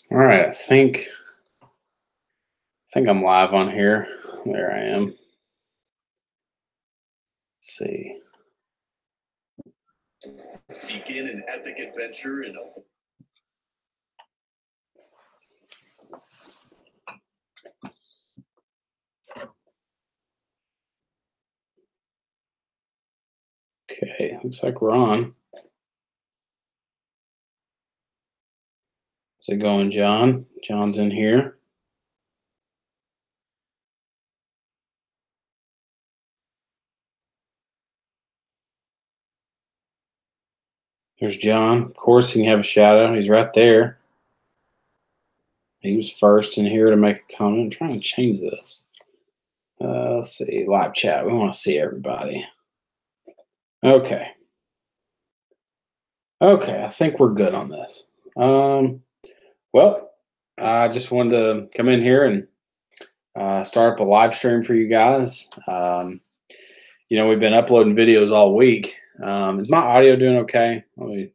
All right, I think I'm live on here. There I am. Let's see. Begin an epic adventure in a Okay, looks like we're on. How's it going, John? John's in here. There's John. Of course, he can have a shout out. He's right there. He was first in here to make a comment. I'm trying to change this. Let's see. Live chat. We want to see everybody. Okay. Okay, I think we're good on this. Well, I just wanted to come in here and start up a live stream for you guys. We've been uploading videos all week. Is my audio doing okay? Let me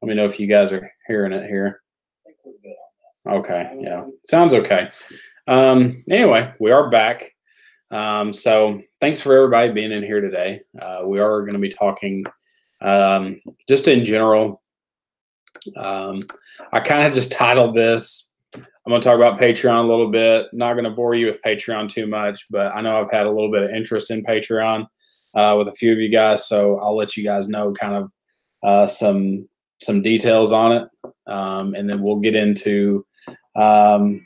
know if you guys are hearing it here. I think we're good on this. Okay, yeah, sounds okay. Anyway, we are back. So thanks for everybody being in here today. We are going to be talking just in general. I kind of just titled this. I'm going to talk about Patreon a little bit. Not going to bore you with Patreon too much, but I know I've had a little bit of interest in Patreon with a few of you guys, so I'll let you guys know kind of some details on it, and then we'll get into talking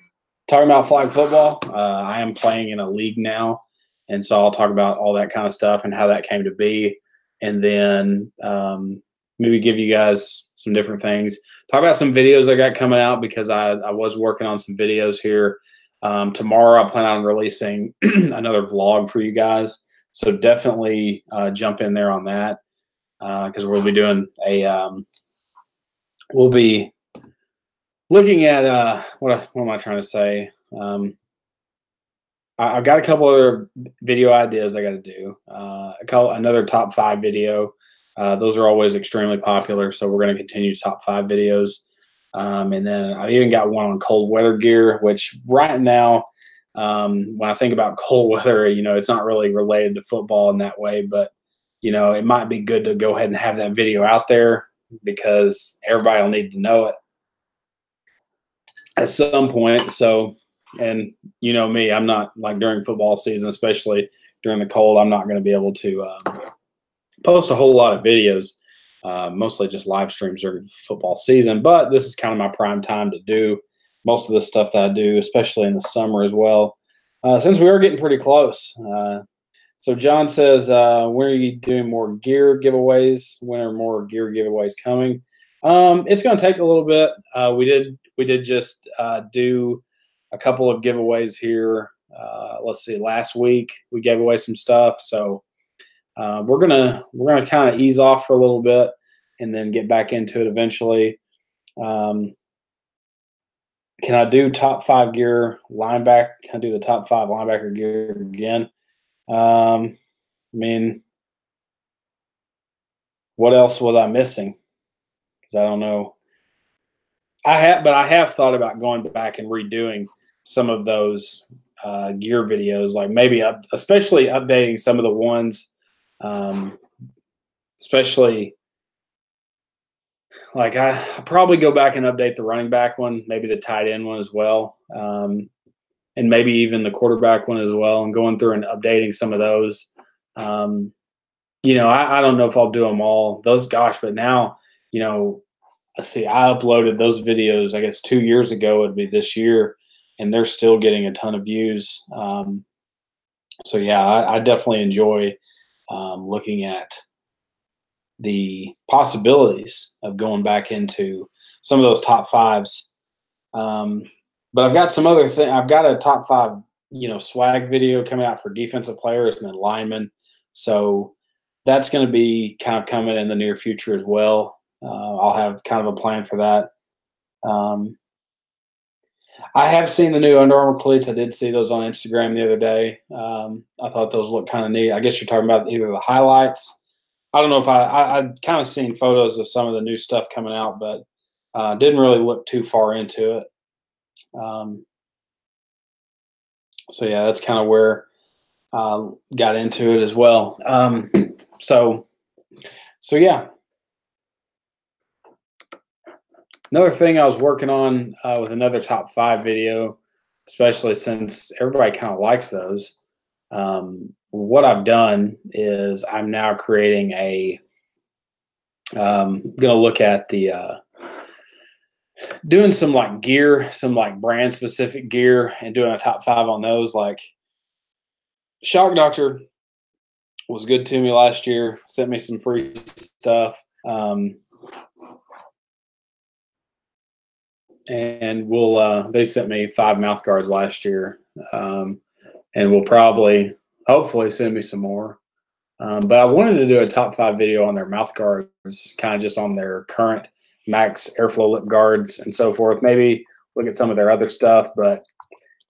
about flag football. I am playing in a league now, and so I'll talk about all that kind of stuff and how that came to be, and then maybe give you guys some different things. Talk about some videos I got coming out because I was working on some videos here. Tomorrow I plan on releasing another vlog for you guys. So definitely jump in there on that because we'll be doing we'll be looking at what am I trying to say? I've got a couple other video ideas I got to do. Another top 5 video. Those are always extremely popular, so we're going to continue top 5 videos. And then I've even got one on cold weather gear, which right now, when I think about cold weather, it's not really related to football in that way, but it might be good to go ahead and have that video out there because everybody will need to know it at some point. So, and me, I'm not like during football season, especially during the cold, I'm not going to be able to post a whole lot of videos, mostly just live streams during the football season. But this is kind of my prime time to do most of the stuff that I do, especially in the summer as well, since we are getting pretty close. So John says, when are you doing more gear giveaways? When are more gear giveaways coming? It's going to take a little bit. We did just do a couple of giveaways here. Let's see, last week we gave away some stuff. So we're gonna kind of ease off for a little bit and then get back into it eventually. Can I do top 5 gear linebacker? Can I do the top 5 linebacker gear again? I mean, what else was I missing? Because I don't know. I have thought about going back and redoing some of those gear videos, like maybe especially updating some of the ones, especially like I probably go back and update the running back one, maybe the tight end one as well, and maybe even the quarterback one as well, and going through and updating some of those. I don't know if I'll do them all. But now, let's see, I uploaded those videos, I guess 2 years ago, it'd be this year, and they're still getting a ton of views. So yeah, I definitely enjoy looking at the possibilities of going back into some of those top 5s. But I've got some other thing. I've got a top 5, swag video coming out for defensive players and then linemen. So that's going to be kind of coming in the near future as well. I'll have kind of a plan for that. I have seen the new Under Armour cleats. I did see those on Instagram the other day. I thought those looked kind of neat. I guess you're talking about either the highlights. I don't know if I've kind of seen photos of some of the new stuff coming out, but didn't really look too far into it. So yeah, that's kind of where got into it as well. So yeah. Another thing I was working on with another top 5 video, especially since everybody kind of likes those. What I've done is I'm now creating a. Going to look at the doing some like gear, some like brand specific gear, and doing a top 5 on those. Like Shock Doctor was good to me last year. Sent me some free stuff. And they sent me 5 mouth guards last year, and will probably, hopefully, send me some more. But I wanted to do a top 5 video on their mouth guards, kind of just on their current max airflow lip guards and so forth. Maybe look at some of their other stuff, but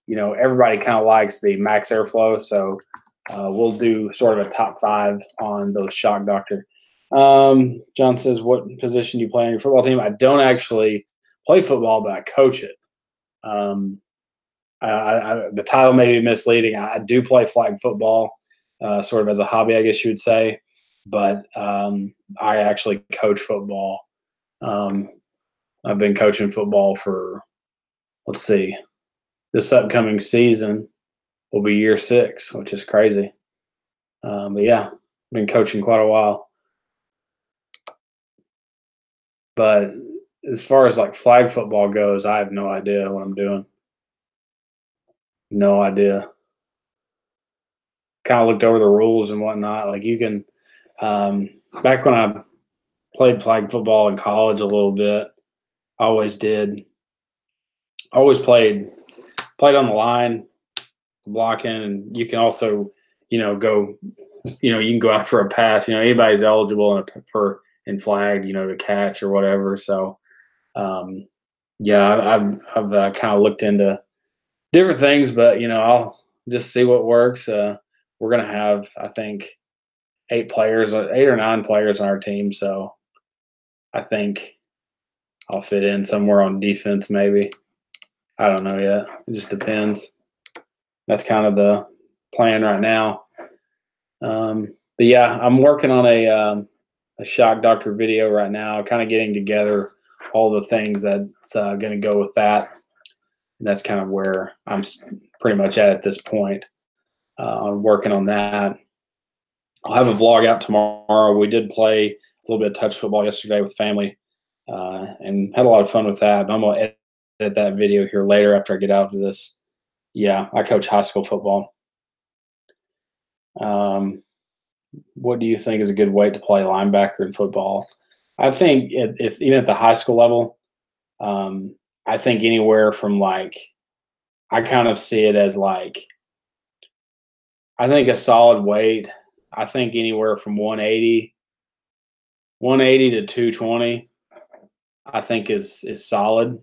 everybody kind of likes the max airflow, so we'll do sort of a top 5 on those Shock Doctor. John says, "What position do you play on your football team?" I don't actually play football, but I coach it. The title may be misleading. I do play flag football, sort of as a hobby, I guess you would say, but I actually coach football. I've been coaching football for, let's see, this upcoming season will be year 6, which is crazy. But yeah, I've been coaching quite a while. But as far as like flag football goes, I have no idea what I'm doing. No idea. Kind of looked over the rules and whatnot. Like you can, back when I played flag football in college a little bit, I always did. Always played on the line, blocking, and you can also, go, you can go out for a pass. Anybody's eligible in flag, to catch or whatever. So, yeah, I've kind of looked into different things, but I'll just see what works. We're gonna have, I think, 8 or 9 players on our team, so I think I'll fit in somewhere on defense, maybe. I don't know yet. It just depends. That's kind of the plan right now. But yeah, I'm working on a Shock Doctor video right now, kind of getting together all the things that's going to go with that. And that's kind of where I'm pretty much at this point. I'm working on that. I'll have a vlog out tomorrow. We did play a little bit of touch football yesterday with family, and had a lot of fun with that. I'm going to edit that video here later after I get out of this. Yeah, I coach high school football. What do you think is a good weight to play linebacker in football? I think if even at the high school level, I think anywhere from I kind of see it as I think a solid weight. I think anywhere from 180 to 220, I think is solid.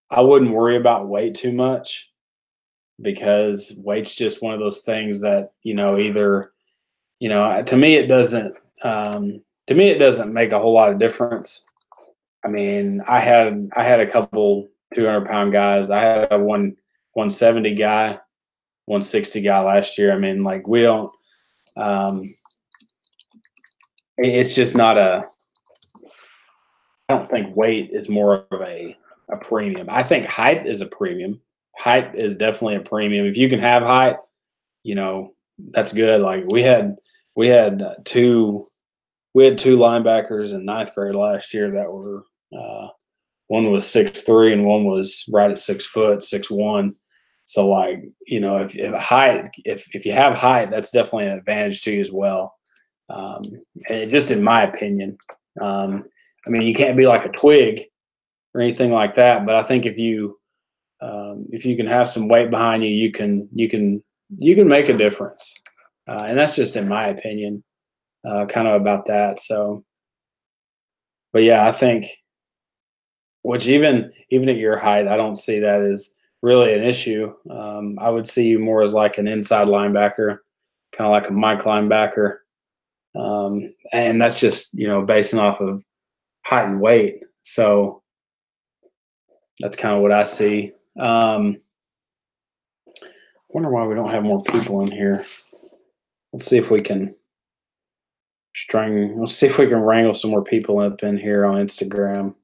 I wouldn't worry about weight too much, because weight's just one of those things that, either, to me it doesn't make a whole lot of difference. I mean, I had a couple 200-pound guys. I had a 170 guy, 160 guy last year. I mean, we don't, it's just not I don't think weight is more of a premium. I think height is a premium. Height is definitely a premium. If you can have height, that's good. Like we had two linebackers in 9th grade last year that were, one was 6'3" and one was right at 6 foot, 6'1". So if you have height, that's definitely an advantage to you as well. And just in my opinion, I mean, you can't be like a twig or anything like that, but I think if you can have some weight behind you, you can make a difference. And that's just in my opinion, kind of about that. So, but yeah, I think, which even at your height, I don't see that as really an issue. I would see you more as like an inside linebacker, kind of like a Mike linebacker. And that's just, basing off of height and weight. So that's kind of what I see. Wonder why we don't have more people in here. Let's see if we can let's see if we can wrangle some more people up in here on Instagram.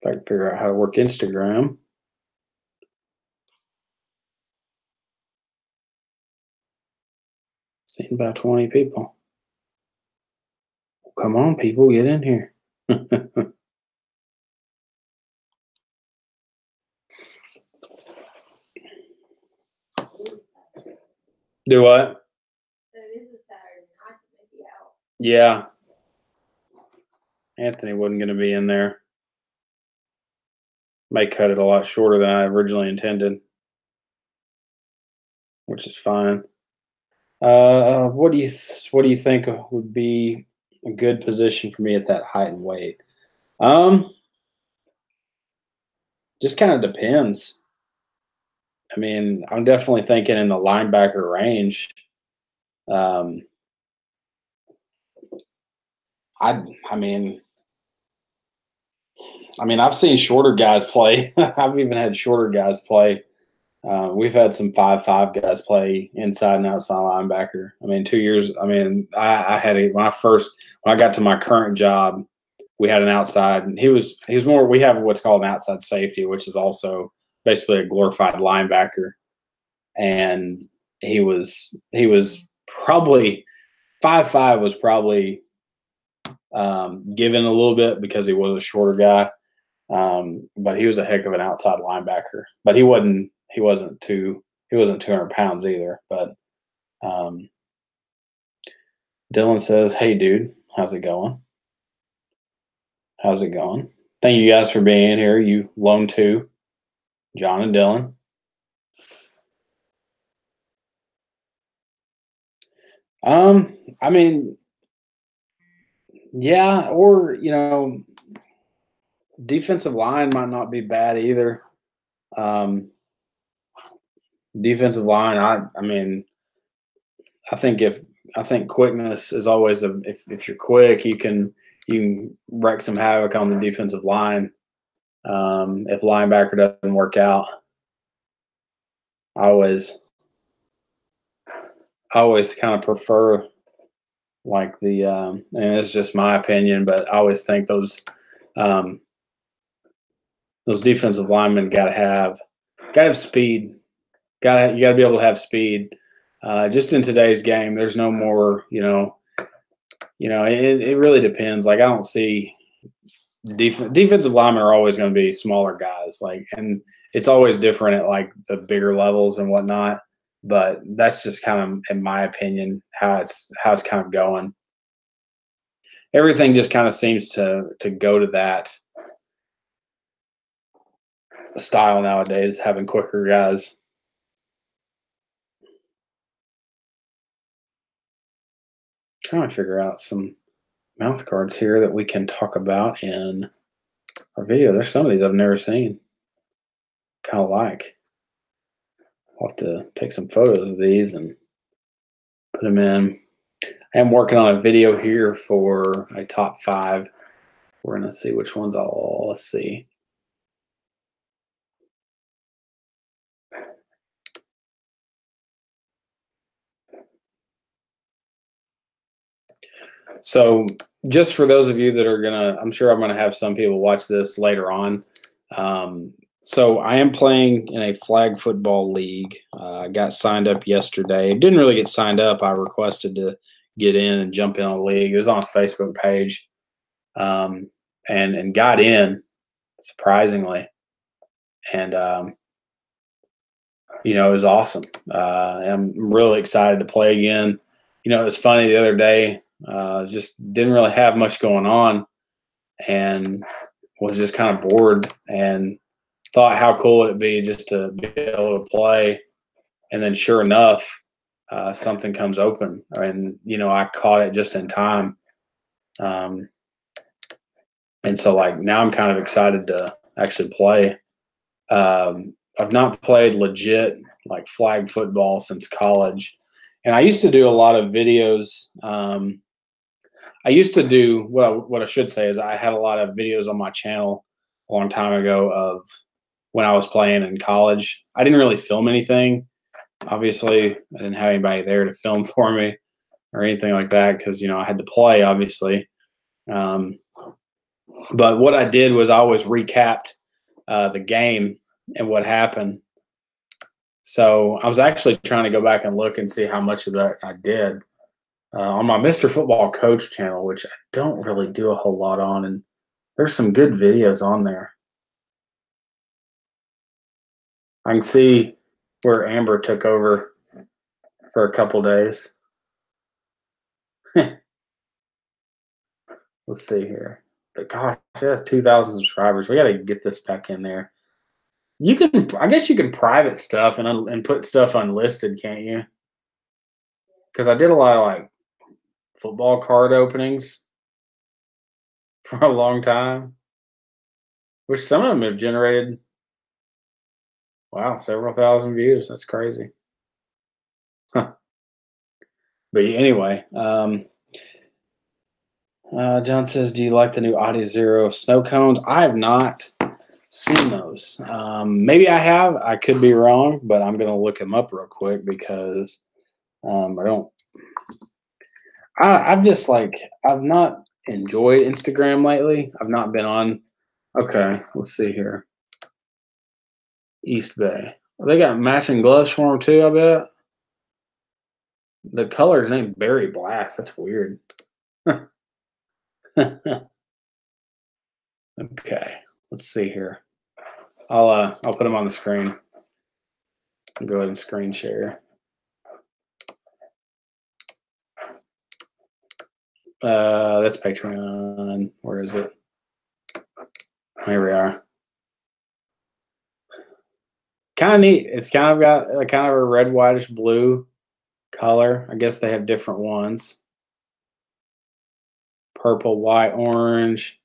If I can figure out how to work Instagram. Seen about 20 people. Come on, people, get in here. Do what? It is a Saturday night, maybe out. Yeah. Anthony wasn't going to be in there. May cut it a lot shorter than I originally intended, which is fine. What do you think would be a good position for me at that height and weight? Just kind of depends. I mean, I'm definitely thinking in the linebacker range. I mean, I've seen shorter guys play. I've even had shorter guys play. We've had some 5'5" guys play inside and outside linebacker. I mean, 2 years. I mean, I had when I got to my current job, we had an outside, and he was more. We have what's called an outside safety, which is also basically a glorified linebacker, and he was probably 5'5" was probably given a little bit because he was a shorter guy. But he was a heck of an outside linebacker. But he wasn't 200 pounds either. But Dylan says, "Hey, dude, how's it going? How's it going? Thank you guys for being in here. You lone two, John and Dylan." I mean, yeah, or defensive line might not be bad either. Defensive line, I mean, I think quickness is always if you're quick, you can wreak some havoc on the defensive line. If linebacker doesn't work out, I always kind of prefer like and it's just my opinion, but I always think those defensive linemen got to have speed. You got to be able to have speed. Just in today's game, there's no more. It really depends. Like I don't see defensive linemen are always going to be smaller guys. Like, and it's always different at like the bigger levels and whatnot. But that's just kind of, in my opinion, how it's kind of going. Everything just kind of seems to go to that style nowadays, having quicker guys. Trying to figure out some mouth guards here that we can talk about in our video. There's some of these I've never seen. Kind of like. I'll have to take some photos of these and put them in. I am working on a video here for a top 5. We're going to see which ones let's see. So just for those of you that are I'm sure I'm gonna have some people watch this later on. So I am playing in a flag football league. I got signed up yesterday. Didn't really get signed up. I requested to get in and jump in on a league. It was on a Facebook page, and got in surprisingly, and it was awesome. I'm really excited to play again. It was funny the other day. Just didn't really have much going on and was just kind of bored and thought how cool would it be just to be able to play. And then sure enough, something comes open and, I caught it just in time. And so like now I'm kind of excited to actually play. I've not played legit like flag football since college. And I used to do a lot of videos. I used to do what I should say is I had a lot of videos on my channel a long time ago of when I was playing in college. I didn't really film anything. Obviously, I didn't have anybody there to film for me or anything like that because, you know, I had to play, obviously. But what I did was I always recapped the game and what happened. So I was actually trying to go back and look and see how much of that I did on my Mr. Football Coach channel, which I don't really do a whole lot on. And there's some good videos on there. I can see where Amber took over for a couple days. Let's see here. But gosh, it has 2,000 subscribers. We got to get this back in there. You can, I guess you can private stuff and put stuff unlisted, can't you? Because I did a lot of like football card openings for a long time, which some of them have generated, wow, several thousand views. That's crazy. Huh. But anyway, John says, do you like the new Audi Zero snow cones? I have not seen those. Maybe I have. I could be wrong, but I'm going to look them up real quick because I've just like, I've not enjoyed Instagram lately. I've not been on. Okay, let's see here. East Bay. They got matching gloves for them too, I bet. The color's named Berry Blast. That's weird. Okay, let's see here. I'll put them on the screen. I'll go ahead and screen share. That's Patreon. Where is it? Here we are. Kind of neat. It's kind of got a kind of a red, whitish blue color. I guess they have different ones. Purple, white, orange,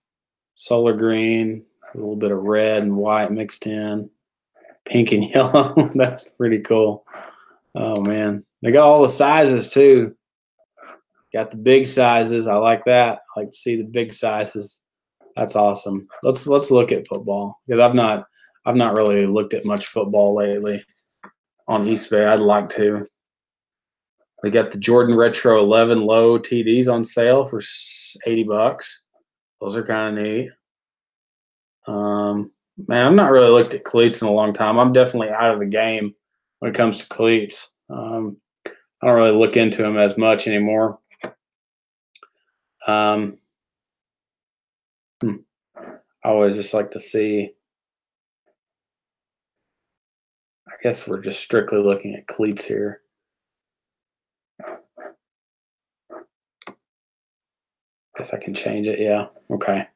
solar green, a little bit of red and white mixed in, pink and yellow. That's pretty cool. Oh man, they got all the sizes too. Got the big sizes. I like that. I like to see the big sizes. That's awesome. Let's look at football because I've not really looked at much football lately on East Bay. I'd like to. They got the Jordan Retro 11 low TDs on sale for $80. Those are kind of neat. Man, I've not really looked at cleats in a long time. I'm definitely out of the game when it comes to cleats. I don't really look into them as much anymore. I always just like to see. I guess we're just strictly looking at cleats here. Guess I can change it. Yeah. Okay.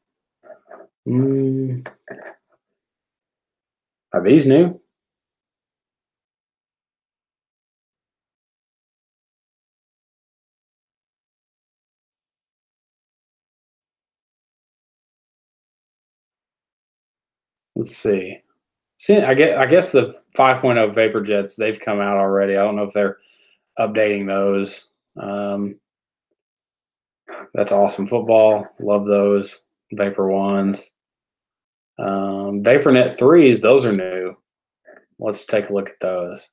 Are these new? Let's see. See, I guess the 5.0 Vapor Jets, they've come out already. I don't know if they're updating those. That's awesome football. Love those Vapor ones. VaporNet 3s, those are new. Let's take a look at those.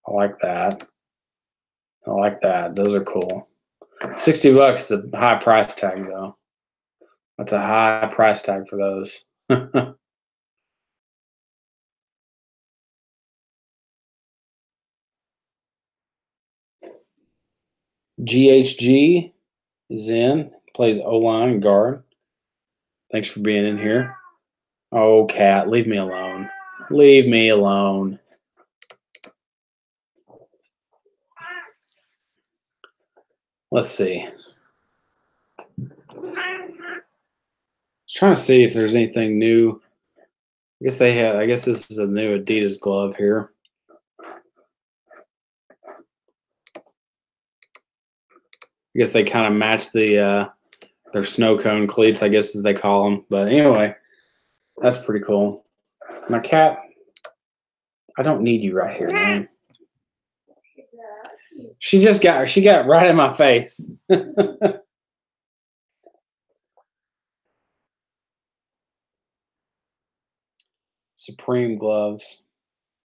I like that. I like that. Those are cool. $60, the high price tag though. That's a high price tag for those. GHG is in, plays O-line guard. Thanks for being in here. Oh, cat, leave me alone. Leave me alone. Let's see. Just trying to see if there's anything new. I guess this is a new Adidas glove here. I guess they kind of match the their snow cone cleats, I guess as they call them. But anyway, that's pretty cool. Now, Cat, I don't need you right here, man. She got right in my face. Supreme gloves.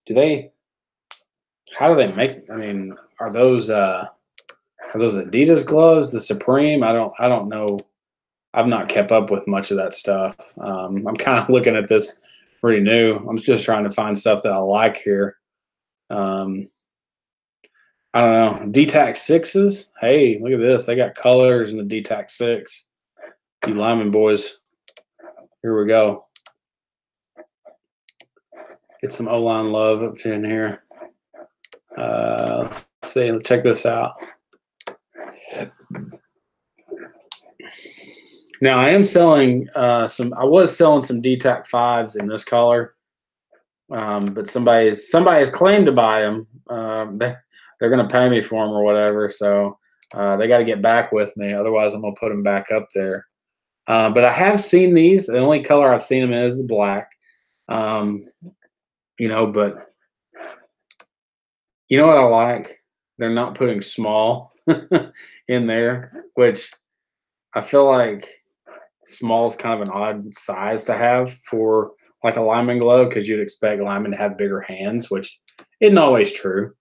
How do they make, I mean, are those Adidas gloves, the Supreme? I don't know. I've not kept up with much of that stuff. I'm kind of looking at this pretty new. I'm just trying to find stuff that I like here. I don't know. DTAC 6s. Hey, look at this. They got colors in the DTAC 6. You lineman boys. Here we go. Get some O-line love up in here. Let's see. Let's check this out. Now I am selling I was selling some DTAC 5s in this color, but somebody has claimed to buy them. They're going to pay me for them or whatever, so they got to get back with me. Otherwise, I'm going to put them back up there. But I have seen these. The only color I've seen them in is the black. You know, but you know what I like? They're not putting small in there, which I feel like small is kind of an odd size to have for like a lineman glove, because you'd expect linemen to have bigger hands, which isn't always true.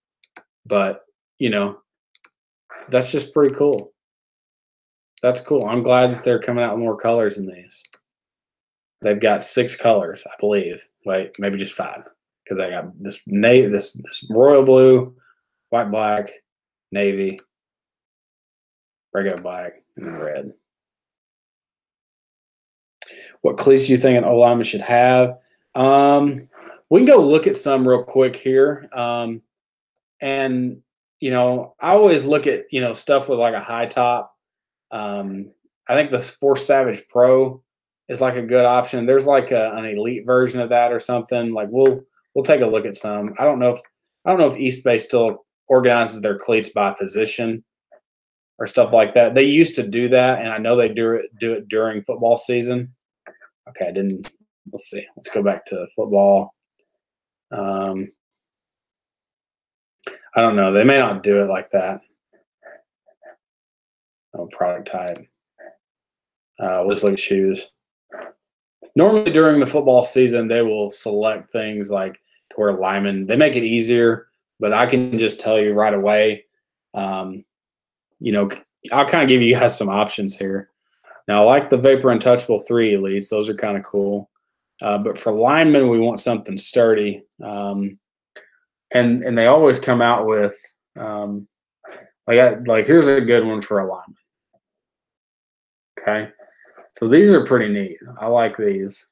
But, you know, that's just pretty cool. That's cool. I'm glad that they're coming out with more colors in these. They've got 6 colors, I believe. Wait, maybe just 5, because I got this royal blue, white, black, navy, regular black, and red. What cleats do you think an O-lineman should have? We can go look at some real quick here. And, you know, I always look at, you know, stuff with like a high top. I think the Force Savage Pro is like a good option. There's like an elite version of that or something. Like we'll take a look at some. I don't know if East Bay still organizes their cleats by position or stuff like that. They used to do that, and I know they do it during football season. Okay, let's see. Let's go back to football. I don't know. They may not do it like that. Oh, product type. Let's look at shoes. Normally during the football season, they will select things like to where linemen, they make it easier, but I can just tell you right away, you know, I'll kind of give you guys some options here. Now, I like the Vapor Untouchable 3 Elites. Those are kind of cool. But for linemen, we want something sturdy. And they always come out with, like here's a good one for a lineman. Okay. So these are pretty neat. I like these.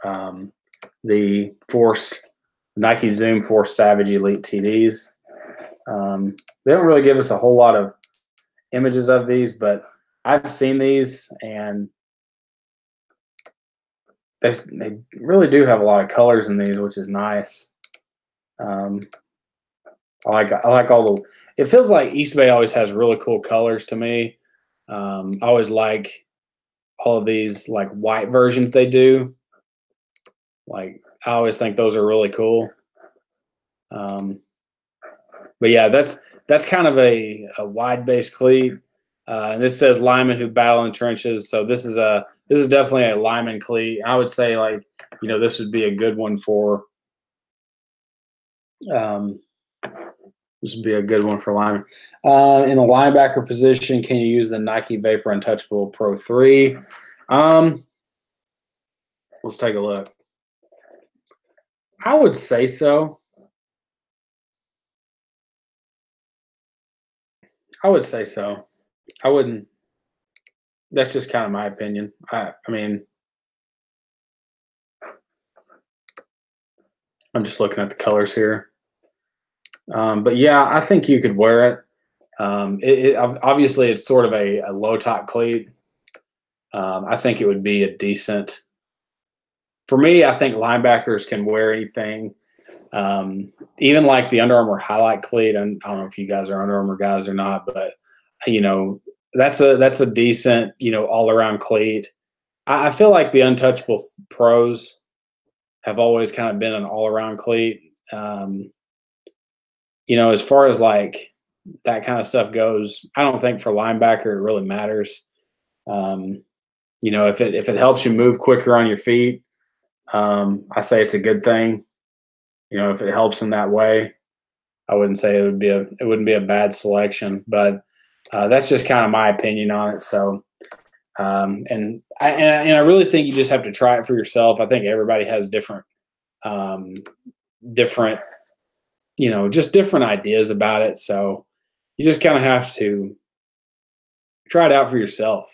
The Nike Zoom Force Savage Elite TDs. They don't really give us a whole lot of images of these, but I've seen these, and they really do have a lot of colors in these, which is nice. I like all the. It feels like East Bay always has really cool colors to me. I always like all of these like white versions they do. Like I always think those are really cool. But yeah, that's kind of a wide base cleat. And this says linemen who battle in the trenches. So this is definitely a lineman cleat. I would say, like, you know, this would be a good one for this would be a good one for linemen. In the linebacker position, can you use the Nike Vapor Untouchable Pro 3? Let's take a look. I would say so. I would say so. I wouldn't. That's just kind of my opinion. I mean, I'm just looking at the colors here. But yeah, I think you could wear it. Obviously, it's sort of a low top cleat. I think it would be a decent. For me, I think linebackers can wear anything. Even like the Under Armour Highlight cleat. And I don't know if you guys are Under Armour guys or not, but you know, that's a decent, you know, all around cleat. I feel like the Untouchable Pros have always kind of been an all around cleat. You know, as far as like that kind of stuff goes, I don't think for linebacker it really matters. You know, if it helps you move quicker on your feet, I say it's a good thing. You know, if it helps in that way, I wouldn't say it wouldn't be a bad selection. But that's just kind of my opinion on it. So, and I really think you just have to try it for yourself. I think everybody has different, different, you know, just different ideas about it. So you just kind of have to try it out for yourself.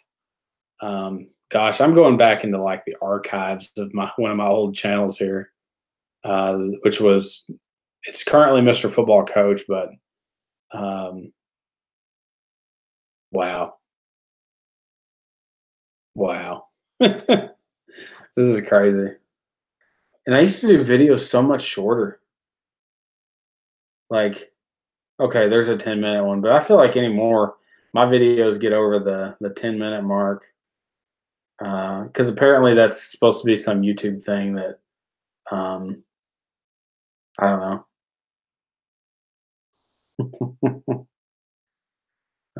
Gosh, I'm going back into like the archives of one of my old channels here, which was, it's currently Mr. Football Coach, but wow, this is crazy. And I used to do videos so much shorter. Like, okay, there's a 10-minute one, but I feel like anymore my videos get over the 10-minute mark. Because apparently that's supposed to be some YouTube thing that I don't know.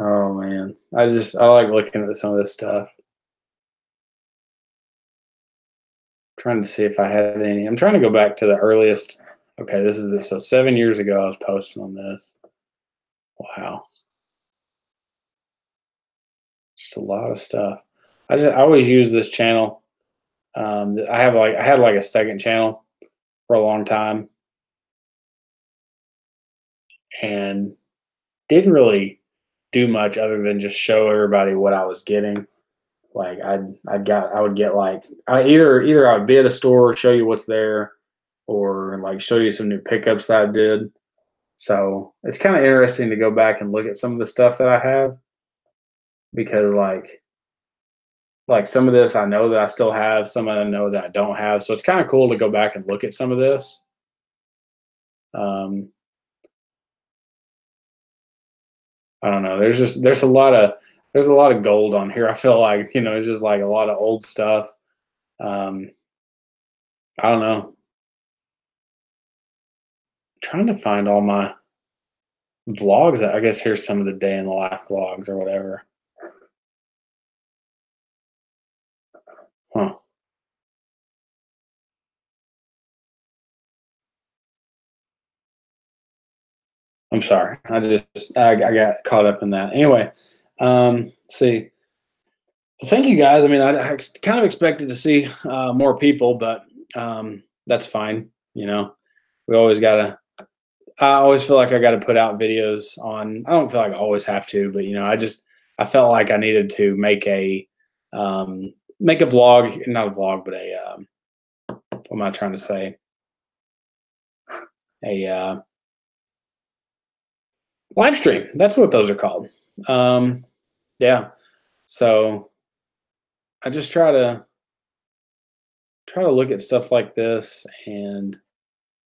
Oh man, I like looking at some of this stuff. Trying to see if I had any. I'm trying to go back to the earliest. Okay, this is this. So 7 years ago, I was posting on this. Wow, just a lot of stuff. I always use this channel. I had like a second channel for a long time, and didn't really do much other than just show everybody what I was getting. Like I would get like either I would be at a store, show you what's there, or like show you some new pickups that I did. So it's kind of interesting to go back and look at some of the stuff that I have, because like some of this I know that I still have, some I know that I don't have. So it's kind of cool to go back and look at some of this. I don't know. There's a lot of gold on here. I feel like, you know, it's just like a lot of old stuff. I don't know. Trying to find all my vlogs. I guess here's some of the day in the life vlogs or whatever. Huh. I'm sorry. I got caught up in that. Anyway, see. Thank you guys. I mean, I kind of expected to see more people, but that's fine. You know, we always gotta. I always feel like I got to put out videos on. I don't feel like I always have to, but you know, I felt like I needed to make a vlog, not a vlog, but a what am I trying to say? A live stream. That's what those are called. Yeah. So I just try to look at stuff like this, and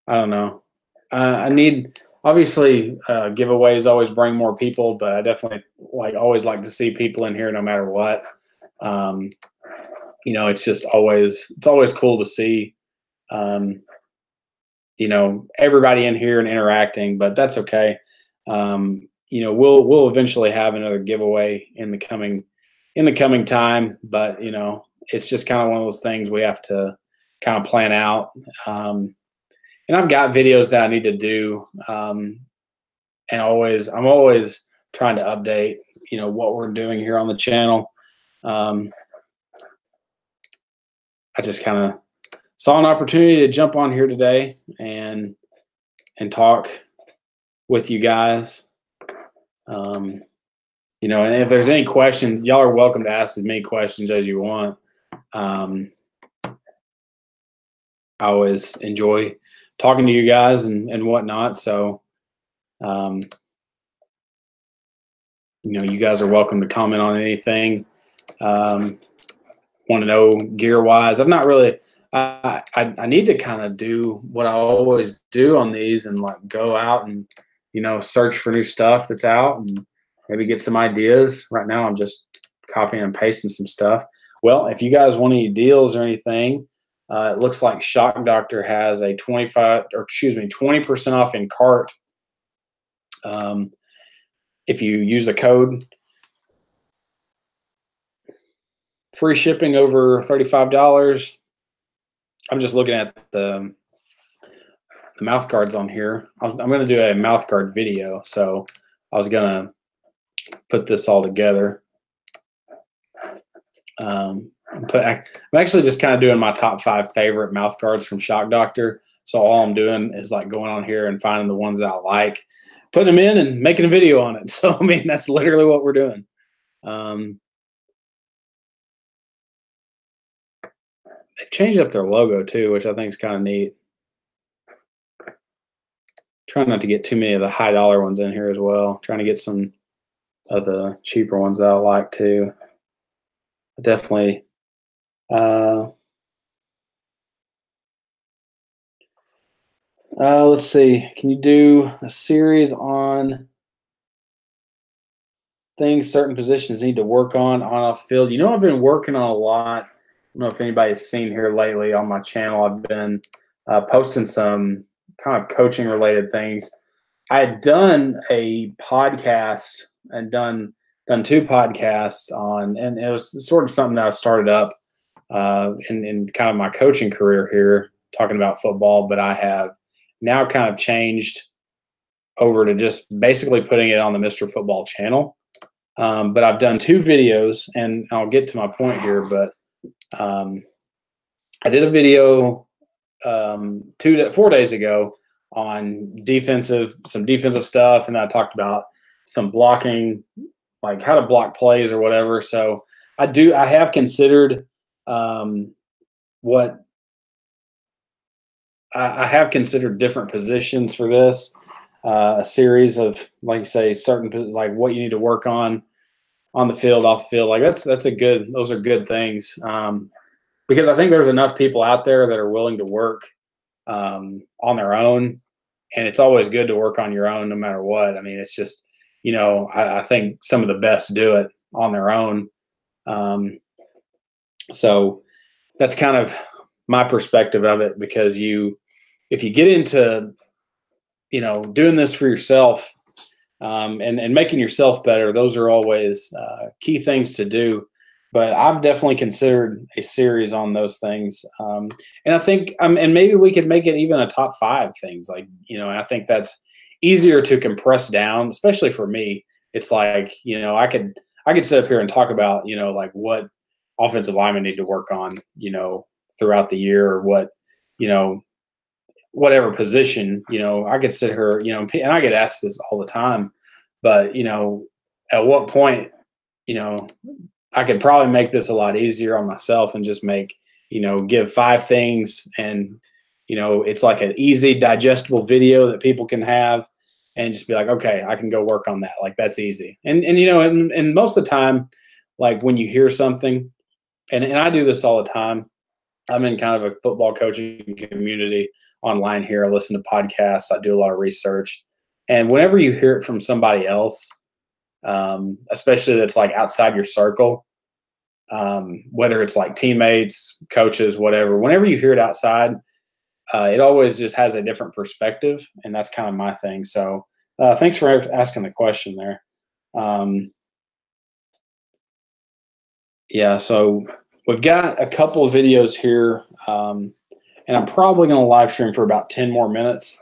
I don't know. I need, obviously, giveaways always bring more people, but I definitely always like to see people in here no matter what. You know, it's always cool to see, you know, everybody in here and interacting, but that's okay. You know, we'll eventually have another giveaway in the coming time, but you know, it's just kind of one of those things we have to kind of plan out. And I've got videos that I need to do, and I'm always trying to update, you know, what we're doing here on the channel. I just kind of saw an opportunity to jump on here today and talk with you guys. You know, and if there's any questions, y'all are welcome to ask as many questions as you want. I always enjoy talking to you guys and whatnot. So, you know, you guys are welcome to comment on anything. Want to know gear wise? I'm not really. I need to kind of do what I always do on these and like go out and, you know, search for new stuff that's out maybe get some ideas. Right now I'm just copying and pasting some stuff. Well, if you guys want any deals or anything, it looks like Shock Doctor has a 20% off in cart. If you use the code, free shipping over $35. I'm just looking at the mouth guards on here. I'm going to do a mouth guard video, so I was going to put this all together. I'm actually just kind of doing my top 5 favorite mouth guards from Shock Doctor. So all I'm doing is like going on here and finding the ones that I like, putting them in and making a video on it. So, I mean, that's literally what we're doing. They've changed up their logo too, which I think is kind of neat. Trying not to get too many of the high dollar ones in here as well. Trying to get some of the cheaper ones that I like too. Definitely. Let's see. Can you do a series on things certain positions need to work on off field? You know, I've been working on a lot. I don't know if anybody's seen here lately on my channel. I've been posting some kind of coaching related things. I had done a podcast and done 2 podcasts on, and it was sort of something that I started up in kind of my coaching career here, talking about football, but I have now kind of changed over to just basically putting it on the Mr. Football channel. But I've done 2 videos, and I'll get to my point here, but I did a video 4 days ago on some defensive stuff, and I talked about some blocking, like how to block plays or whatever. So I have considered I have considered different positions for this, a series of, like you say, certain, like what you need to work on the field, off the field. Like those are good things. Because I think there's enough people out there that are willing to work on their own, and it's always good to work on your own no matter what. I mean, it's just, you know, I think some of the best do it on their own. So that's kind of my perspective of it, because if you get into, you know, doing this for yourself and making yourself better, those are always key things to do. But I've definitely considered a series on those things. And I think, and maybe we could make it even a top 5 things, like, you know, and I think that's easier to compress down, especially for me. It's like, you know, I could sit up here and talk about, you know, like what offensive linemen need to work on, you know, throughout the year, or what, you know, whatever position, you know, I could sit here, you know, and I get asked this all the time, but, you know, at what point, you know, I could probably make this a lot easier on myself and just make, you know, give 5 things, and, you know, it's like an easy digestible video that people can have and just be like, okay, I can go work on that. Like, that's easy. And you know, and most of the time, like when you hear something, and I do this all the time, I'm in kind of a football coaching community online here. I listen to podcasts. I do a lot of research. And whenever you hear it from somebody else, especially that's like outside your circle, whether it's like teammates, coaches, whatever, whenever you hear it outside, it always just has a different perspective. And that's kind of my thing. So thanks for asking the question there. Yeah, so we've got a couple of videos here, and I'm probably going to live stream for about 10 more minutes.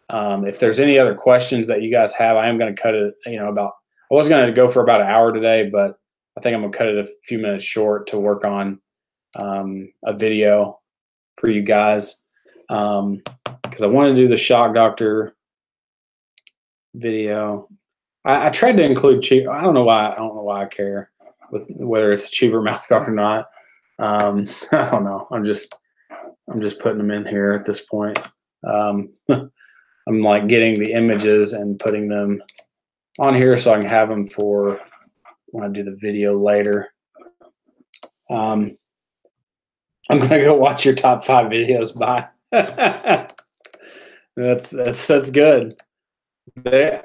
If there's any other questions that you guys have, I am going to cut it, you know, I was going to go for about an hour today, but I think I'm going to cut it a few minutes short to work on a video for you guys, because I want to do the Shock Doctor video. I tried to include cheap. I don't know why I care with whether it's a cheaper mouth guard or not. I don't know. I'm just putting them in here at this point. I'm like getting the images and putting them on here so I can have them for when I do the video later. I'm gonna go watch your top 5 videos. Bye. That's good.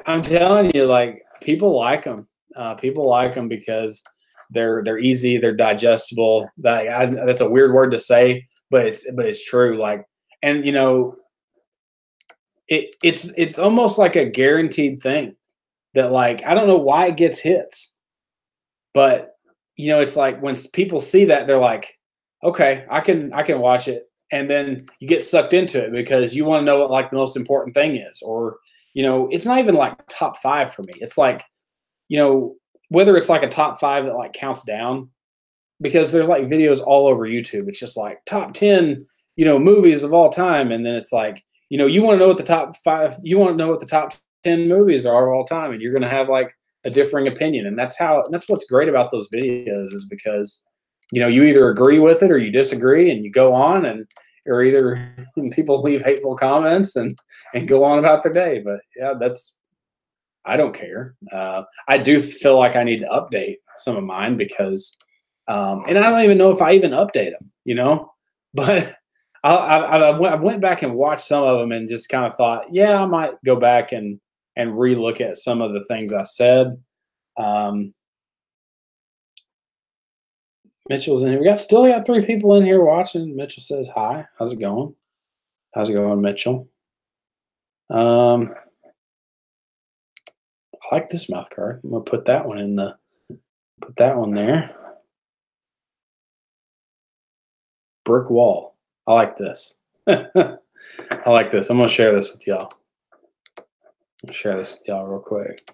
I'm telling you, like, people like them. People like them because they're easy, they're digestible. That's a weird word to say, but it's true. Like, and you know, it's almost like a guaranteed thing that, like, I don't know why it gets hits, but you know, it's like when people see that, they're like, okay, I can watch it, and then you get sucked into it because you want to know what like the most important thing is, or you know, it's not even like top 5 for me. It's like, you know, whether it's like a top 5 that like counts down, because there's like videos all over YouTube. It's just like top 10, you know, movies of all time, and then it's like, you know, you want to know what the top 5, you want to know what the top 10 movies are of all time, and you're going to have like a differing opinion, and that's what's great about those videos, is because, you know, you either agree with it or you disagree, and you go on, and or either people leave hateful comments and go on about their day. But yeah, I don't care. I do feel like I need to update some of mine because, and I don't even know if I even update them, you know, but I went back and watched some of them and just kind of thought, yeah, I might go back and relook at some of the things I said. Mitchell's in here. We still got 3 people in here watching. Mitchell says hi. How's it going? How's it going, Mitchell? I like this mouth guard. I'm gonna put that one there. Brick wall. I like this. I like this. I'm gonna share this with y'all. I'll share this with y'all real quick.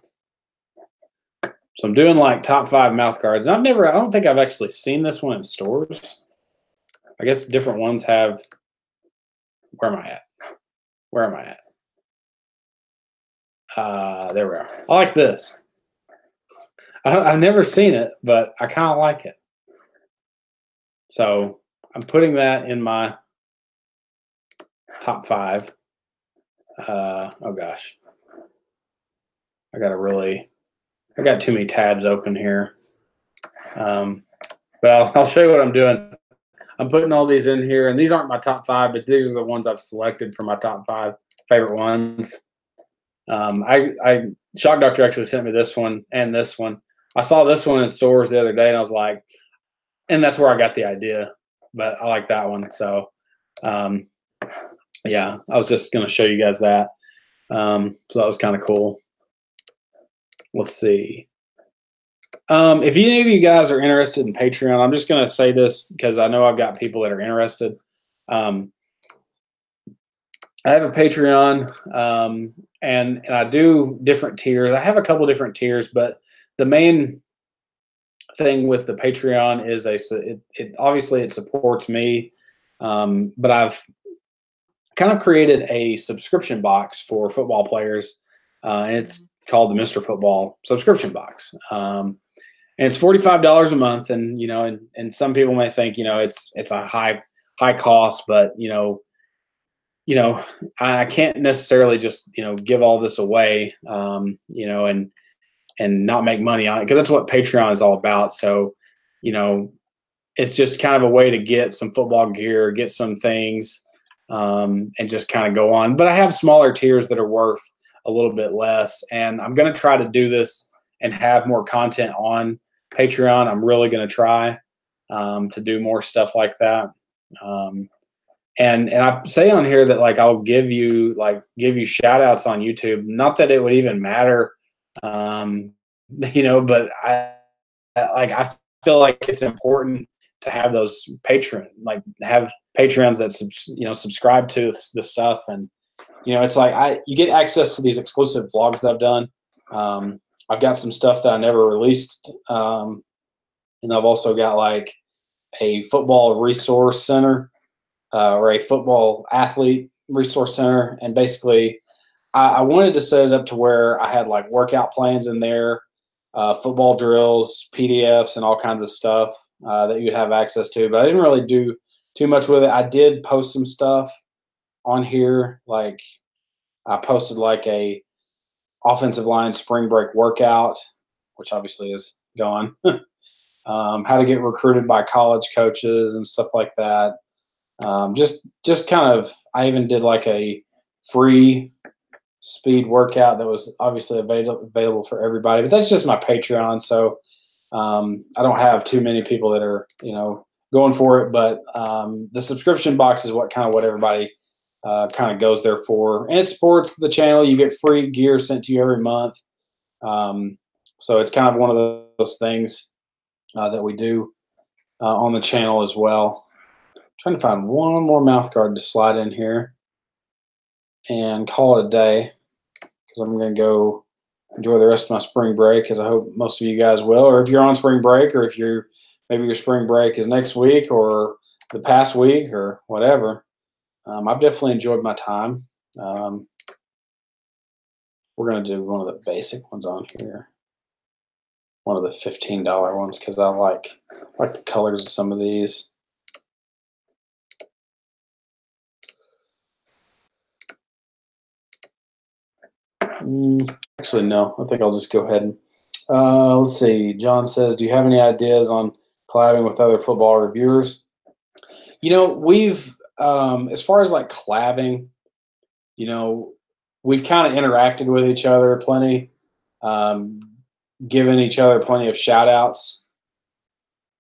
So I'm doing like top 5 mouth guards. And I don't think I've actually seen this one in stores. I guess different ones have. Where am I at? Where am I at? There we are. I like this. I've never seen it, but I kind of like it. So I'm putting that in my top 5. Oh gosh. I got too many tabs open here. But I'll show you what I'm doing. I'm putting all these in here, and these aren't my top 5, but these are the ones I've selected for my top 5 favorite ones. Shock Doctor actually sent me this one and this one. I saw this one in stores the other day, and I was like, and that's where I got the idea. But I like that one. So, yeah, I was just going to show you guys that. So that was kind of cool. Let's see. If any of you guys are interested in Patreon, I'm just going to say this because I know I've got people that are interested. I have a Patreon, and I do different tiers. I have a couple different tiers, but the main thing with the Patreon is obviously it supports me, but I've kind of created a subscription box for football players, and it's called the Mr. Football subscription box. And it's $45 a month, and you know, and some people may think, you know, it's a high cost, but you know, I can't necessarily just, you know, give all this away, you know, and not make money on it, because that's what Patreon is all about. So, you know, it's just kind of a way to get some football gear, get some things, and just kind of go on. But I have smaller tiers that are worth a little bit less, and I'm going to try to do this and have more content on Patreon. I'm really going to try to do more stuff like that. And I say on here that like I'll give you shout outs on YouTube. Not that it would even matter, you know, but I feel like it's important to have those have patrons that subscribe to this stuff, and you know, it's like you get access to these exclusive vlogs that I've done. I've got some stuff that I never released, and I've also got like a football resource center, or a football athlete resource center. And basically I wanted to set it up to where I had like workout plans in there, football drills, PDFs, and all kinds of stuff that you'd have access to, but I didn't really do too much with it. I did post some stuff on here. Like I posted like a offensive line spring break workout, which obviously is gone. How to get recruited by college coaches and stuff like that. Just kind of, I even did like a free speed workout that was obviously available for everybody. But that's just my Patreon, so I don't have too many people that are going for it. But the subscription box is what everybody kind of goes there for, and it supports the channel. You get free gear sent to you every month, so it's kind of one of those things that we do on the channel as well. Trying to find one more mouth guard to slide in here and call it a day, because I'm going to go enjoy the rest of my spring break, as I hope most of you guys will. Or if you're on spring break, or if maybe your spring break is next week or the past week or whatever. I've definitely enjoyed my time. We're going to do one of the basic ones on here, one of the $15 ones, because I like the colors of some of these. Actually, no. I think I'll just go ahead and let's see. John says, "Do you have any ideas on collabing with other football reviewers?" We've as far as like collabing, we've kind of interacted with each other plenty, given each other plenty of shout outs.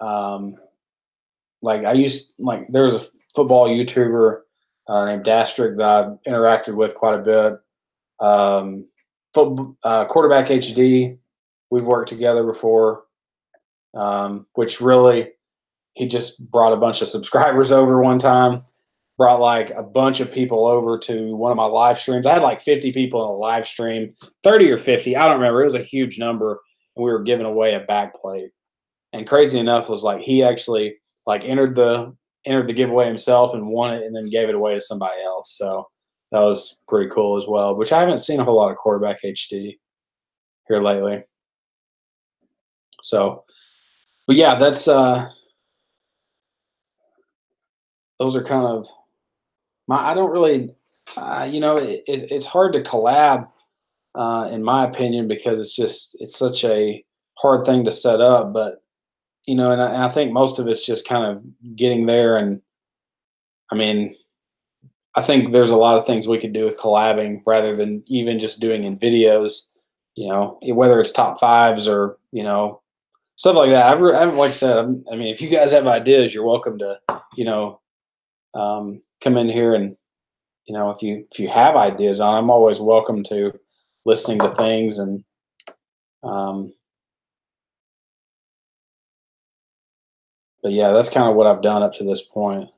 Like there was a football YouTuber named Dastrick that I've interacted with quite a bit. Quarterback HD, we've worked together before, which really, he just brought a bunch of subscribers over one time, brought like a bunch of people over to one of my live streams. I had like 50 people in a live stream, 30 or 50, I don't remember. It was a huge number, and we were giving away a backplate. And crazy enough was like he actually like entered the giveaway himself and won it, and then gave it away to somebody else. So that was pretty cool as well, which I haven't seen a whole lot of Quarterback HD here lately. So, but yeah, that's those are kind of I don't really, it's hard to collab, in my opinion, because it's such a hard thing to set up. But, and I think most of it's just kind of getting there. And I mean, I think there's a lot of things we could do with collabing rather than even just doing in videos, whether it's top fives or, stuff like that. I haven't, like I said, I mean, if you guys have ideas, you're welcome to, come in here, and if you have ideas on, I'm always welcome to listening to things. And but yeah, that's kind of what I've done up to this point.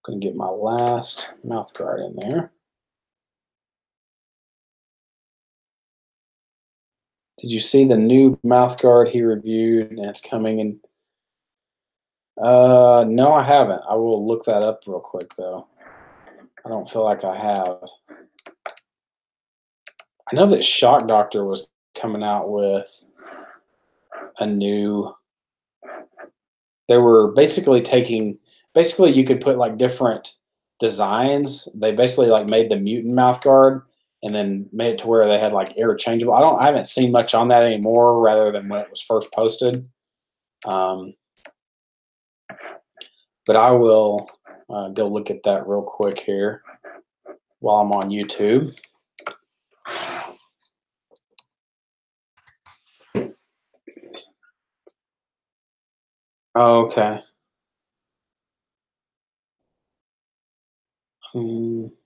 Gonna get my last mouth guard in there. Did you see the new mouth guard he reviewed, and it's coming in? No, I haven't. I will look that up real quick though. I don't feel like I have. I know that Shock Doctor was coming out with a new. They were basically you could put like different designs. They basically like made the mutant mouth guard and then made it to where they had like interchangeable. I haven't seen much on that anymore, rather than when it was first posted. But I will go look at that real quick here while I'm on YouTube. Oh, okay.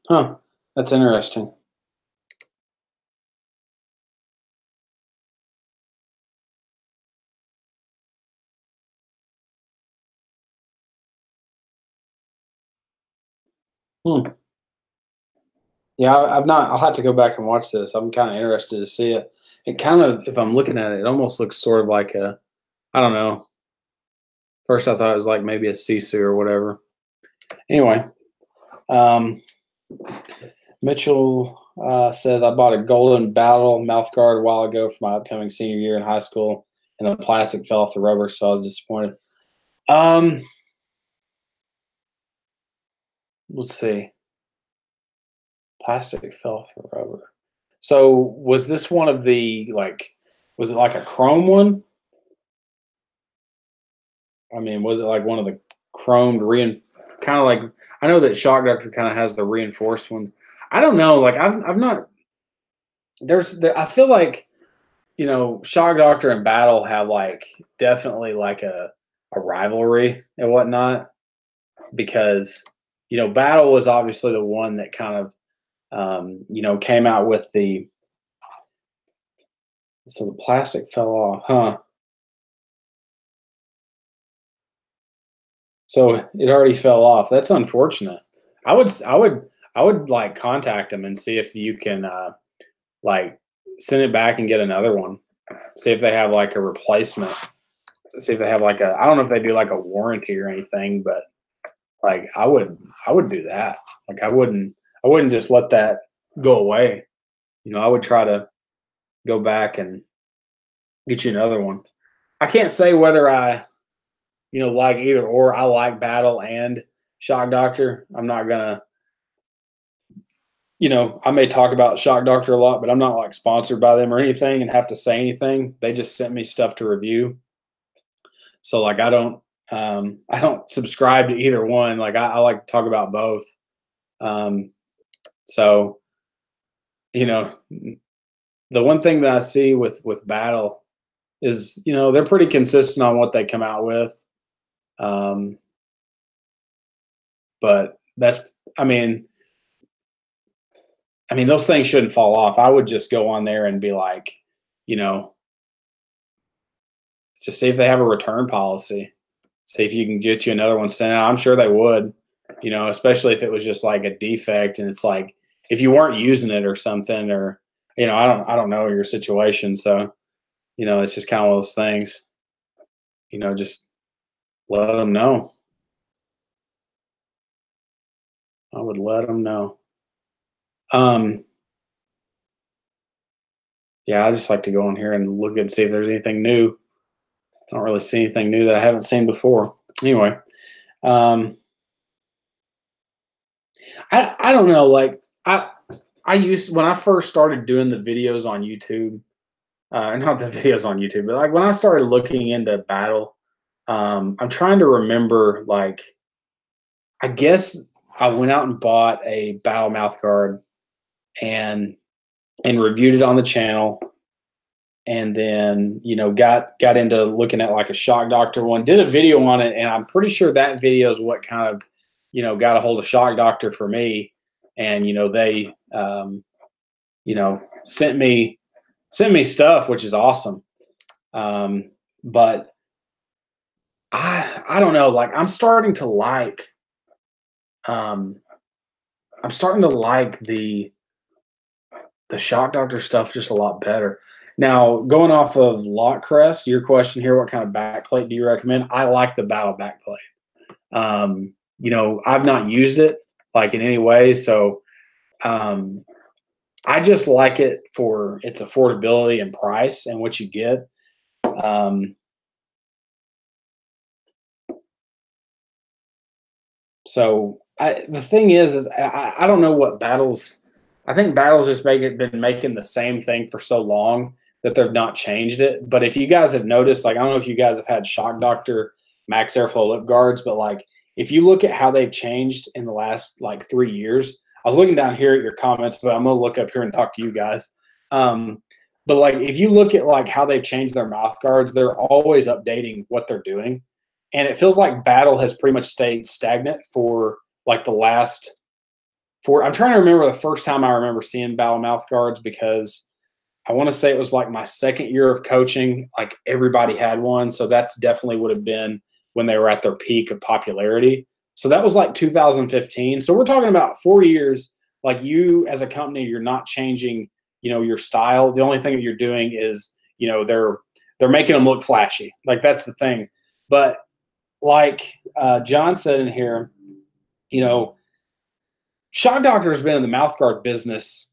Huh. That's interesting. Yeah, I've not. I'll have to go back and watch this. I'm kind of interested to see it. It kind of, if I'm looking at it, it almost looks sort of like a, I don't know. First, I thought it was like maybe a Sisu or whatever. Anyway, Mitchell says, "I bought a Golden Battle mouth guard a while ago for my upcoming senior year in high school, and the plastic fell off the rubber, so I was disappointed." Let's see. Plastic fell off the rubber. So was this one of the, like, was it like a chrome one? I mean, was it like one of the chromed kind of like, I know that Shock Doctor kind of has the reinforced ones. I don't know. Like I've not, I feel like, Shock Doctor and Battle have like definitely like a rivalry and whatnot because, Battle was obviously the one that kind of, came out with so the plastic fell off, huh? So it already fell off. That's unfortunate. I would like contact them and see if you can like send it back and get another one. See if they have like a replacement. See if they have like I don't know if they do like a warranty or anything, but like I would do that. Like I wouldn't just let that go away. I would try to go back and get you another one. I can't say whether I like either or. I like Battle and Shock Doctor. I'm not gonna, I may talk about Shock Doctor a lot, but I'm not like sponsored by them or anything and have to say anything. They just sent me stuff to review. So like I don't subscribe to either one. Like I like to talk about both. So the one thing that I see with Battle is they're pretty consistent on what they come out with. But that's I mean those things shouldn't fall off. I would just go on there and be like, just see if they have a return policy. See if you can get you another one sent out. I'm sure they would, especially if it was just like a defect and it's like if you weren't using it or something, or I don't know your situation. So, it's just kind of one of those things. Just let them know. I would let them know. Yeah, I just like to go in here and look and see if there's anything new. I don't really see anything new that I haven't seen before. Anyway, I don't know. Like I used when I first started doing the videos on YouTube, not the videos on YouTube, but like when I started looking into Battle, I'm trying to remember. Like, I guess I went out and bought a Battle mouth guard and reviewed it on the channel. And then, got into looking at like a Shock Doctor one, did a video on it. And I'm pretty sure that video is what kind of, got a hold of Shock Doctor for me. And, they, sent me stuff, which is awesome. But I don't know, like I'm starting to like the Shock Doctor stuff just a lot better. Now, going off of Lock Crest, your question here, what kind of backplate do you recommend? I like the Battle backplate. I've not used it like in any way, so I just like it for its affordability and price and what you get. So the thing is I don't know what Battle's. I think Battle's just been making the same thing for so long that they've not changed it. But if you guys have noticed, like I don't know if you guys have had Shock Doctor Max Airflow lip guards, but like if you look at how they've changed in the last like 3 years, I was looking down here at your comments, but I'm gonna look up here and talk to you guys. But like if you look at like how they've changed their mouth guards, they're always updating what they're doing. And it feels like Battle has pretty much stayed stagnant for like the last I'm trying to remember the first time I remember seeing Battle mouth guards, because I want to say it was like my second year of coaching. Like everybody had one. So that's definitely would have been when they were at their peak of popularity. So that was like 2015. So we're talking about 4 years. Like you as a company, you're not changing, your style. The only thing that you're doing is, they're making them look flashy. Like that's the thing. But like John said in here, Shock Doctor has been in the mouth guard business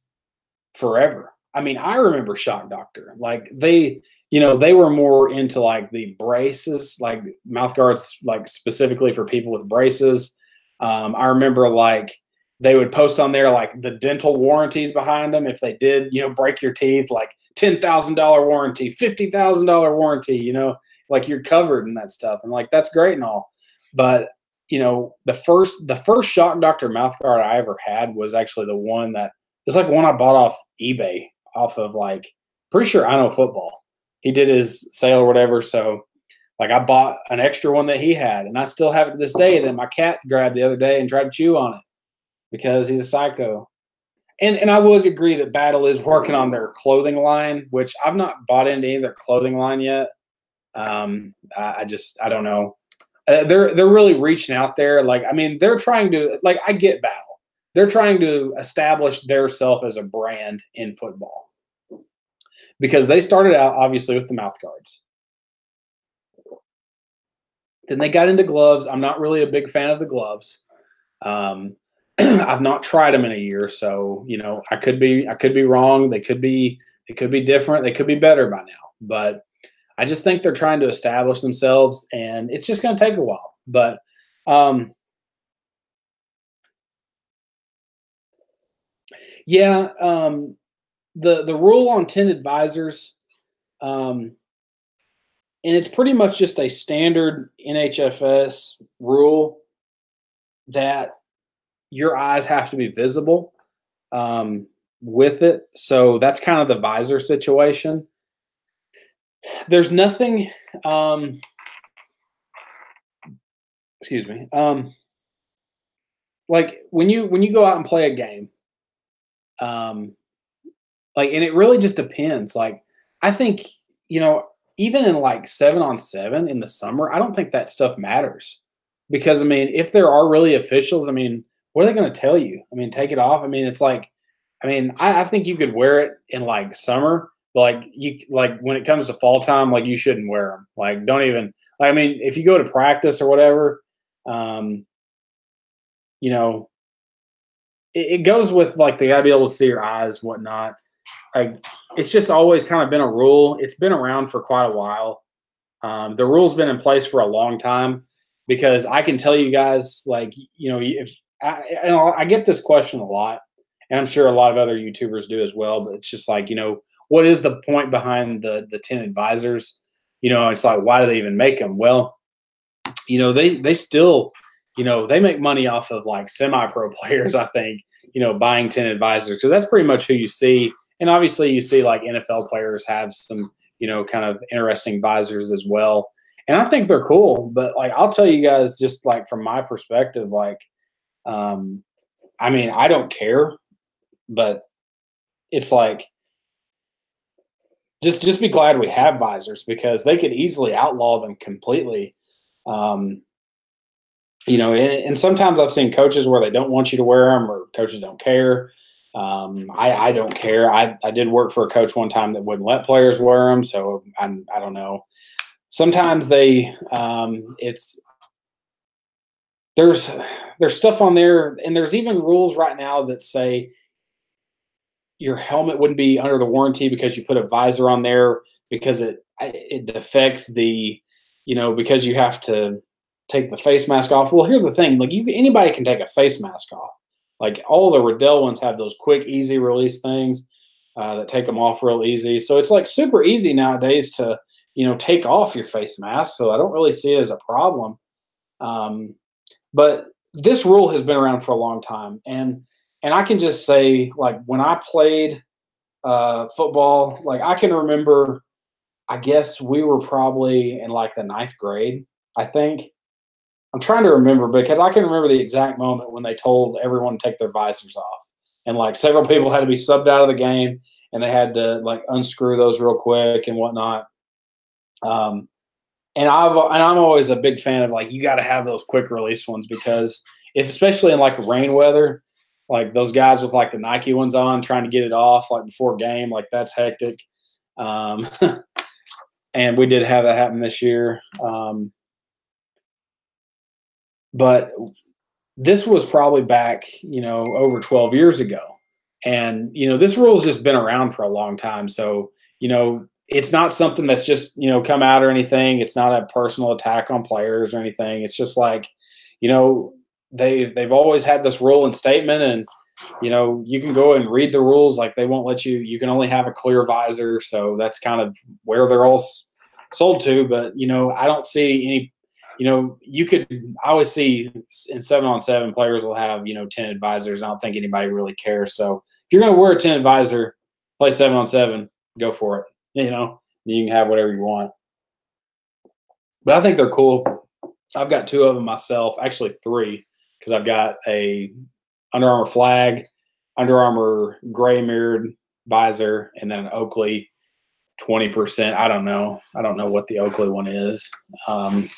forever. I mean, I remember Shock Doctor. Like they were more into like the braces, like mouth guards, like specifically for people with braces. I remember like they would post on there like the dental warranties behind them if they did, break your teeth, like $10,000 warranty, $50,000 warranty. Like you're covered in that stuff, and like that's great and all, but you know, the first Shock Doctor mouth guard I ever had was actually the one that it's like one I bought off eBay, off of like pretty sure I Know Football. He did his sale or whatever, so like I bought an extra one that he had, and I still have it to this day. That my cat grabbed the other day and tried to chew on it because he's a psycho. And I would agree that Battle is working on their clothing line, which I've not bought into any of their clothing line yet. I don't know. They're really reaching out there. Like, I mean, they're trying to, like, I get Battle. They're trying to establish their self as a brand in football because they started out obviously with the mouth guards. Then they got into gloves. I'm not really a big fan of the gloves. I've not tried them in a year, so you know I could be wrong. They could be different. They could be better by now, but I just think they're trying to establish themselves, and it's just going to take a while. But yeah, the rule on tinted visors, and it's pretty much just a standard NHFS rule that your eyes have to be visible with it. So that's kind of the visor situation. There's nothing, excuse me, like when you go out and play a game, like, and it really just depends. Like, I think, you know, even in like 7-on-7 in the summer, I don't think that stuff matters because, I mean, if there are really officials, I mean, what are they going to tell you? I mean, take it off. I mean, it's like, I mean, I think you could wear it in like summer, but like when it comes to fall time, like you shouldn't wear them. Like, don't even, like, I mean, if you go to practice or whatever, you know, it goes with like, they got to be able to see your eyes, whatnot. Like, it's just always kind of been a rule. It's been around for quite a while. The rule's been in place for a long time because I can tell you guys, like, you know, if I get this question a lot, and I'm sure a lot of other YouTubers do as well, but it's just like, you know, what is the point behind the tinted visors? You know, it's like, why do they even make them? Well, you know, they still, you know, they make money off of like semi-pro players, I think, you know, buying tinted visors because that's pretty much who you see. And obviously you see like NFL players have some, you know, kind of interesting visors as well. And I think they're cool, but like, I'll tell you guys just like from my perspective, like, I mean, I don't care, but it's like, just be glad we have visors because they could easily outlaw them completely. You know, and sometimes I've seen coaches where they don't want you to wear them or coaches don't care. I don't care. I did work for a coach one time that wouldn't let players wear them. So I don't know. Sometimes they, there's stuff on there, and there's even rules right now that say your helmet wouldn't be under the warranty because you put a visor on there because it affects the, you know, because you have to take the face mask off. Well, here's the thing, like anybody can take a face mask off. Like all the Riddell ones have those quick, easy release things that take them off real easy. So it's like super easy nowadays to, you know, take off your face mask. So I don't really see it as a problem. But this rule has been around for a long time. And I can just say, like, when I played football, like I can remember, I guess we were probably in like the 9th grade, I think. I'm trying to remember because I can remember the exact moment when they told everyone to take their visors off. And like several people had to be subbed out of the game and they had to like unscrew those real quick and whatnot. And I'm always a big fan of like, you got to have those quick release ones because if, especially in like rain weather, like those guys with like the Nike ones on trying to get it off like before game, like that's hectic. And we did have that happen this year. But this was probably back, you know, over 12 years ago. And, you know, this rule's just been around for a long time. So, you know, it's not something that's just, you know, come out or anything. It's not a personal attack on players or anything. It's just like, you know, they've always had this rule and statement, and, you know, you can go and read the rules. Like they won't let you can only have a clear visor. So that's kind of where they're all sold to. But, you know, I don't see any, you could. I always see in 7-on-7 players will have 10 advisors. I don't think anybody really cares. So if you're going to wear a 10 advisor, play 7-on-7, go for it. You can have whatever you want. But I think they're cool. I've got 2 of them myself, actually 3, because I've got a Under Armour flag, Under Armour gray mirrored visor, and then an Oakley 20%. I don't know what the Oakley one is. I've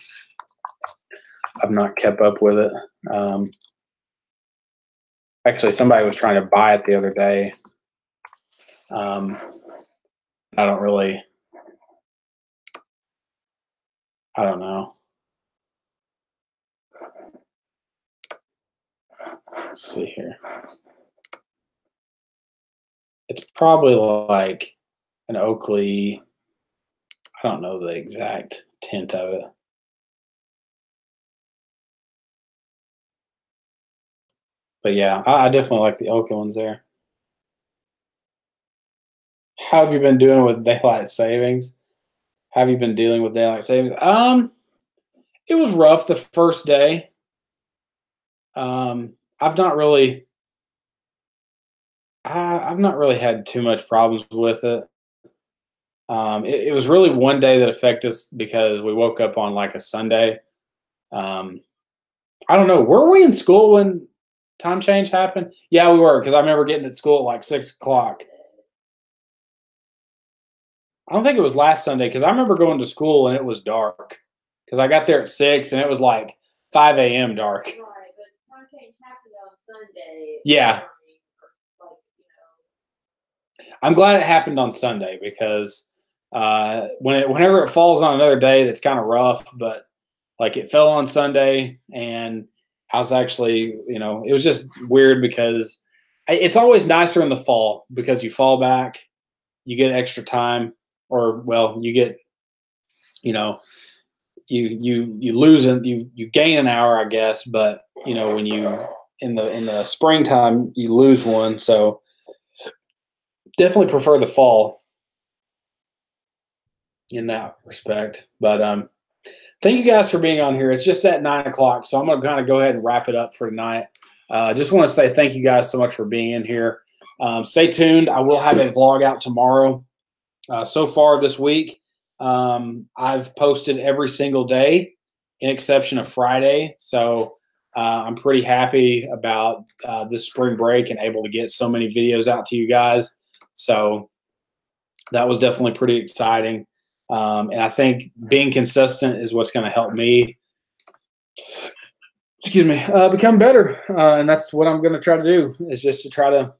not kept up with it. Actually, somebody was trying to buy it the other day. I don't know. Let's see here. It's probably like an Oakley. I don't know the exact tint of it. But yeah, I definitely like the Oakley ones there. How have you been doing with daylight savings? Have you been dealing with daylight savings? It was rough the first day. I've not really had too much problems with it. It was really one day that affected us because we woke up on like a Sunday. I don't know. Were we in school when time change happened? Yeah, we were, because I remember getting at school at like 6 o'clock. I don't think it was last Sunday, because I remember going to school and it was dark. Because I got there at 6 and it was like 5 a.m. dark. Right, but time change happened on Sunday. Yeah. I'm glad it happened on Sunday, because whenever it falls on another day, that's kind of rough. But like, it fell on Sunday, and I was actually, it was just weird, because it's always nicer in the fall, because you fall back, you get extra time, or you get, you lose and you gain an hour, I guess. But when you in the springtime, you lose one. So definitely prefer the fall in that respect. But thank you guys for being on here. It's just at 9 o'clock, so I'm going to kind of go ahead and wrap it up for tonight. Just want to say thank you guys so much for being in here. Stay tuned. I will have a vlog out tomorrow. So far this week, I've posted every single day, in exception of Friday. So I'm pretty happy about this spring break and able to get so many videos out to you guys. So that was definitely pretty exciting. And I think being consistent is what's going to help me, become better. And that's what I'm going to try to do, is just to try to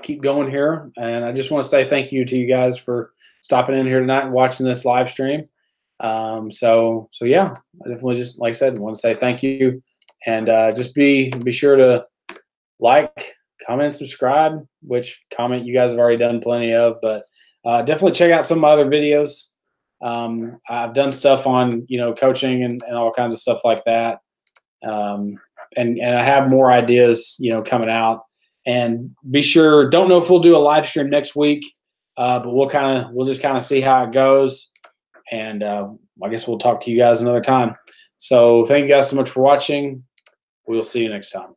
keep going here. And I just want to say thank you to you guys for stopping in here tonight and watching this live stream. So yeah, I definitely, just like I said, want to say thank you. And just be sure to like, comment, subscribe, which comment you guys have already done plenty of, but definitely check out some of my other videos. I've done stuff on, coaching and all kinds of stuff like that. And I have more ideas, coming out. And be sure, don't know if we'll do a live stream next week, but we'll just kind of see how it goes. And I guess we'll talk to you guys another time. So thank you guys so much for watching. We'll see you next time.